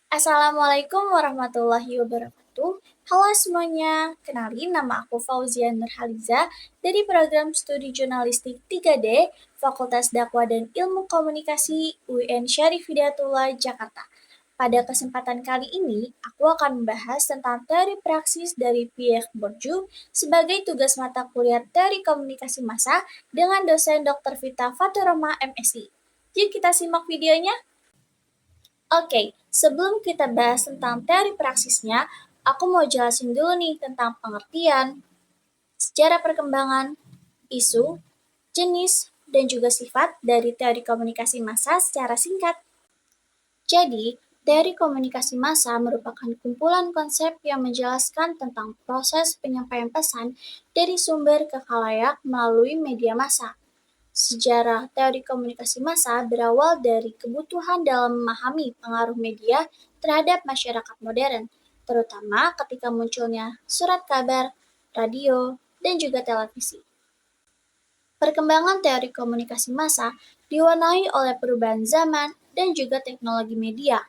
Assalamualaikum warahmatullahi wabarakatuh. Halo semuanya, kenalin nama aku Fauzia Nurhaliza dari program studi jurnalistik 3D, Fakultas Dakwah dan Ilmu Komunikasi UIN Syarif Hidayatullah, Jakarta. Pada kesempatan kali ini, aku akan membahas tentang teori praksis dari Pierre Bourdieu sebagai tugas mata kuliah teori komunikasi massa dengan dosen Dr. Vita Faturoma MSI. Yuk kita simak videonya. Oke, sebelum kita bahas tentang teori praksisnya, aku mau jelasin dulu nih tentang pengertian, sejarah perkembangan, isu, jenis, dan juga sifat dari teori komunikasi massa secara singkat. Jadi, teori komunikasi massa merupakan kumpulan konsep yang menjelaskan tentang proses penyampaian pesan dari sumber ke khalayak melalui media massa. Sejarah teori komunikasi massa berawal dari kebutuhan dalam memahami pengaruh media terhadap masyarakat modern, terutama ketika munculnya surat kabar, radio, dan juga televisi. Perkembangan teori komunikasi massa diwarnai oleh perubahan zaman dan juga teknologi media.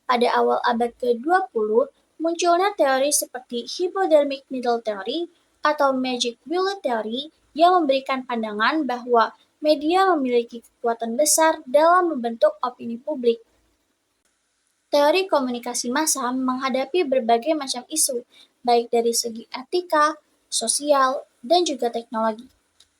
Pada awal abad ke-20, munculnya teori seperti hypodermic needle theory atau magic bullet theory yang memberikan pandangan bahwa media memiliki kekuatan besar dalam membentuk opini publik. Teori komunikasi massa menghadapi berbagai macam isu, baik dari segi etika, sosial, dan juga teknologi.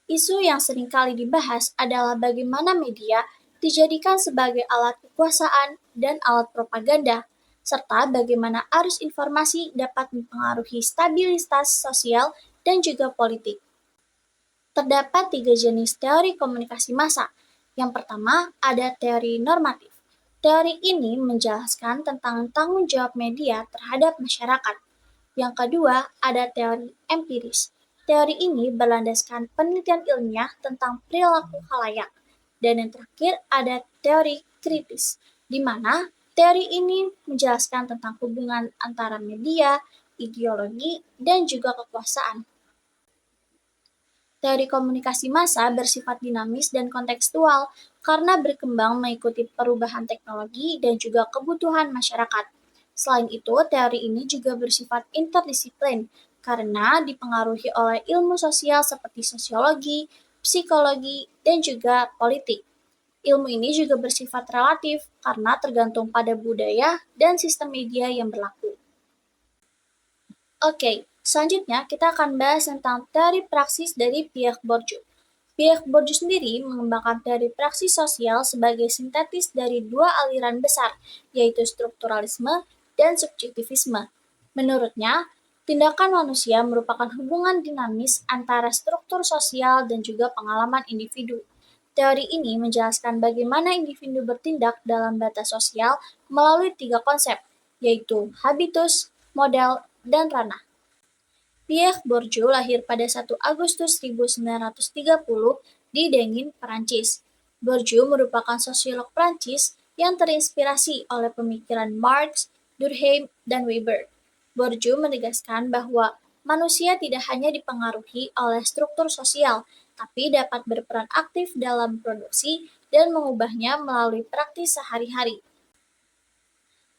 Isu yang sering kali dibahas adalah bagaimana media dijadikan sebagai alat kekuasaan dan alat propaganda, serta bagaimana arus informasi dapat mempengaruhi stabilitas sosial dan juga politik. Terdapat tiga jenis teori komunikasi massa. Yang pertama, ada teori normatif. Teori ini menjelaskan tentang tanggung jawab media terhadap masyarakat. Yang kedua, ada teori empiris. Teori ini berlandaskan penelitian ilmiah tentang perilaku khalayak. Dan yang terakhir, ada teori kritis, di mana teori ini menjelaskan tentang hubungan antara media, ideologi, dan juga kekuasaan. Teori komunikasi massa bersifat dinamis dan kontekstual karena berkembang mengikuti perubahan teknologi dan juga kebutuhan masyarakat. Selain itu, teori ini juga bersifat interdisiplin karena dipengaruhi oleh ilmu sosial seperti sosiologi, psikologi, dan juga politik. Ilmu ini juga bersifat relatif karena tergantung pada budaya dan sistem media yang berlaku. Oke, selanjutnya kita akan bahas tentang teori praksis dari Pierre Bourdieu. Pierre Bourdieu sendiri mengembangkan teori praksis sosial sebagai sintetis dari dua aliran besar, yaitu strukturalisme dan subjektivisme. Menurutnya, tindakan manusia merupakan hubungan dinamis antara struktur sosial dan juga pengalaman individu. Teori ini menjelaskan bagaimana individu bertindak dalam batas sosial melalui tiga konsep, yaitu habitus, model, dan ranah. Pierre Bourdieu lahir pada 1 Agustus 1930 di Dengin, Perancis. Bourdieu merupakan sosiolog Prancis yang terinspirasi oleh pemikiran Marx, Durkheim, dan Weber. Bourdieu menegaskan bahwa manusia tidak hanya dipengaruhi oleh struktur sosial, tapi dapat berperan aktif dalam produksi dan mengubahnya melalui praktis sehari-hari.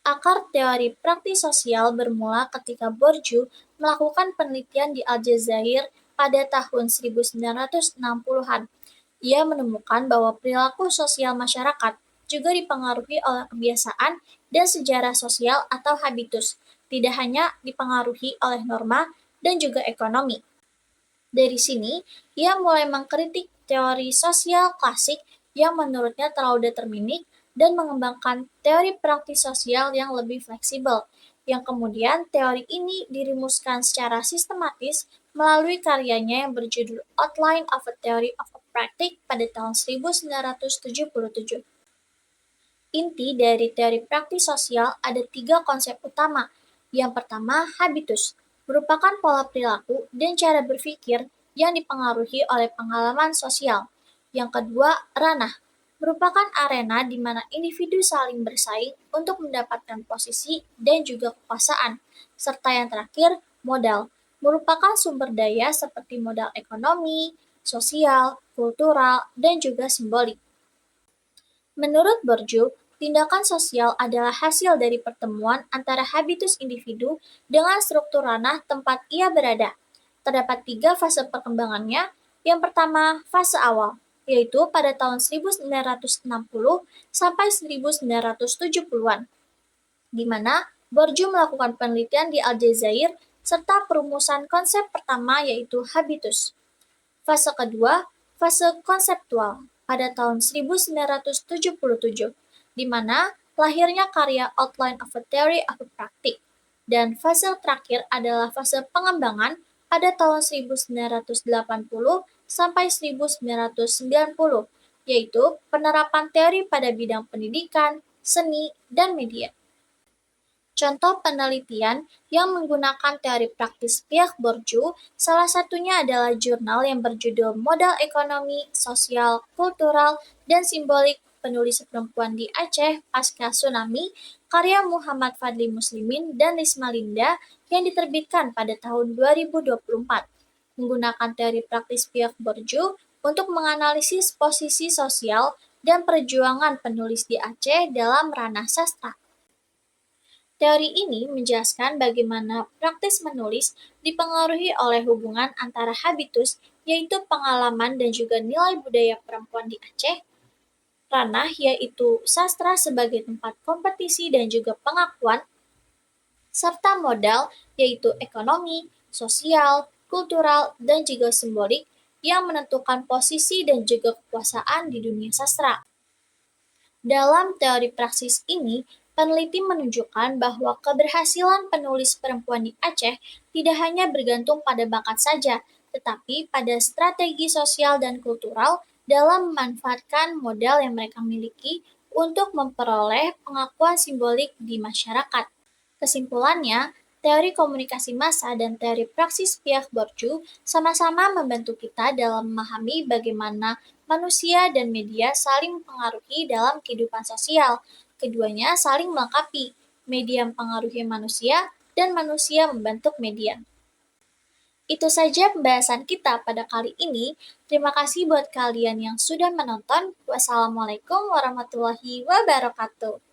Akar teori praktis sosial bermula ketika Bourdieu melakukan penelitian di Aljazair pada tahun 1960-an. Ia menemukan bahwa perilaku sosial masyarakat juga dipengaruhi oleh kebiasaan dan sejarah sosial atau habitus, tidak hanya dipengaruhi oleh norma dan juga ekonomi. Dari sini, ia mulai mengkritik teori sosial klasik yang menurutnya terlalu determinik dan mengembangkan teori praktis sosial yang lebih fleksibel, yang kemudian teori ini dirumuskan secara sistematis melalui karyanya yang berjudul Outline of a Theory of a Practice pada tahun 1977. Inti dari teori praktis sosial ada tiga konsep utama. Yang pertama, habitus, merupakan pola perilaku dan cara berpikir yang dipengaruhi oleh pengalaman sosial. Yang kedua, ranah, merupakan arena di mana individu saling bersaing untuk mendapatkan posisi dan juga kekuasaan. Serta yang terakhir, modal, merupakan sumber daya seperti modal ekonomi, sosial, kultural, dan juga simbolik. Menurut Bourdieu, Tindakan sosial adalah hasil dari pertemuan antara habitus individu dengan struktur ranah tempat ia berada. Terdapat 3 fase perkembangannya. Yang pertama, fase awal, yaitu pada tahun 1960 sampai 1970-an, di mana Bourdieu melakukan penelitian di Aljazair serta perumusan konsep pertama yaitu habitus. Fase kedua, fase konseptual, pada tahun 1977, di mana lahirnya karya Outline of a Theory of a Practice. Dan fase terakhir adalah fase pengembangan pada tahun 1980 sampai 1990, yaitu penerapan teori pada bidang pendidikan, seni, dan media. Contoh penelitian yang menggunakan teori praktis Pierre Bourdieu salah satunya adalah jurnal yang berjudul Modal Ekonomi, Sosial, Kultural, dan Simbolik Penulis Perempuan di Aceh Pasca Tsunami, karya Muhammad Fadli Muslimin dan Risma Linda yang diterbitkan pada tahun 2024, menggunakan teori praktis Pierre Bourdieu untuk menganalisis posisi sosial dan perjuangan penulis di Aceh dalam ranah sastra. Teori ini menjelaskan bagaimana praktis menulis dipengaruhi oleh hubungan antara habitus, yaitu pengalaman dan juga nilai budaya perempuan di Aceh, ranah yaitu sastra sebagai tempat kompetisi dan juga pengakuan, serta modal yaitu ekonomi, sosial, kultural, dan juga simbolik yang menentukan posisi dan juga kekuasaan di dunia sastra. Dalam teori praksis ini, peneliti menunjukkan bahwa keberhasilan penulis perempuan di Aceh tidak hanya bergantung pada bakat saja, tetapi pada strategi sosial dan kultural dalam memanfaatkan modal yang mereka miliki untuk memperoleh pengakuan simbolik di masyarakat. Kesimpulannya, teori komunikasi massa dan teori praksis Pierre Bourdieu sama-sama membantu kita dalam memahami bagaimana manusia dan media saling mempengaruhi dalam kehidupan sosial. Keduanya saling melengkapi. Media mempengaruhi manusia dan manusia membentuk media. Itu saja pembahasan kita pada kali ini. Terima kasih buat kalian yang sudah menonton. Wassalamualaikum warahmatullahi wabarakatuh.